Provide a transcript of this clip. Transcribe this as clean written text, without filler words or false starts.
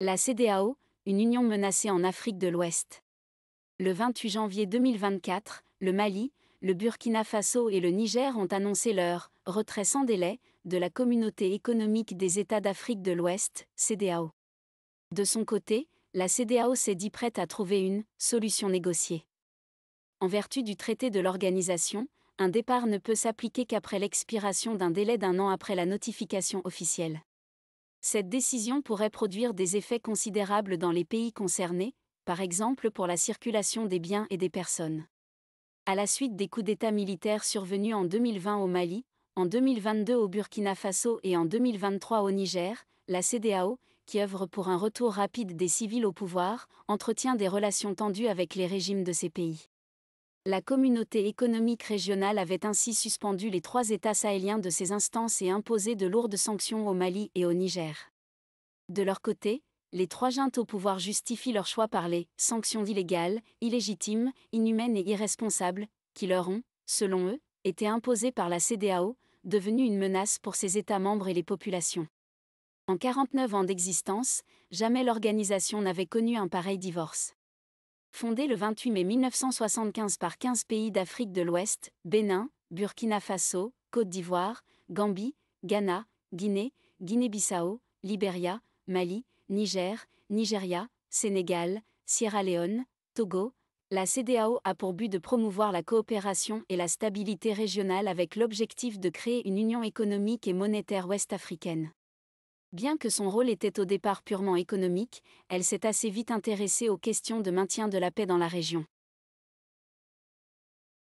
La CEDEAO, une union menacée en Afrique de l'Ouest. Le 28 janvier 2024, le Mali, le Burkina Faso et le Niger ont annoncé leur « retrait sans délai » de la Communauté économique des États d'Afrique de l'Ouest, CEDEAO. De son côté, la CEDEAO s'est dit prête à trouver une « solution négociée ». En vertu du traité de l'organisation, un départ ne peut s'appliquer qu'après l'expiration d'un délai d'1 an après la notification officielle. Cette décision pourrait produire des effets considérables dans les pays concernés, par exemple pour la circulation des biens et des personnes. À la suite des coups d'État militaires survenus en 2020 au Mali, en 2022 au Burkina Faso et en 2023 au Niger, la CEDEAO, qui œuvre pour un retour rapide des civils au pouvoir, entretient des relations tendues avec les régimes de ces pays. La communauté économique régionale avait ainsi suspendu les 3 États sahéliens de ces instances et imposé de lourdes sanctions au Mali et au Niger. De leur côté, les 3 juntes au pouvoir justifient leur choix par les « sanctions illégales, illégitimes, inhumaines et irresponsables » qui leur ont, selon eux, été imposées par la CEDEAO, devenue une menace pour ses États membres et les populations. En 49 ans d'existence, jamais l'organisation n'avait connu un pareil divorce. Fondée le 28 mai 1975 par 15 pays d'Afrique de l'Ouest, Bénin, Burkina Faso, Côte d'Ivoire, Gambie, Ghana, Guinée, Guinée-Bissau, Libéria, Mali, Niger, Nigeria, Sénégal, Sierra Leone, Togo, la CEDEAO a pour but de promouvoir la coopération et la stabilité régionale avec l'objectif de créer une union économique et monétaire ouest-africaine. Bien que son rôle était au départ purement économique, elle s'est assez vite intéressée aux questions de maintien de la paix dans la région.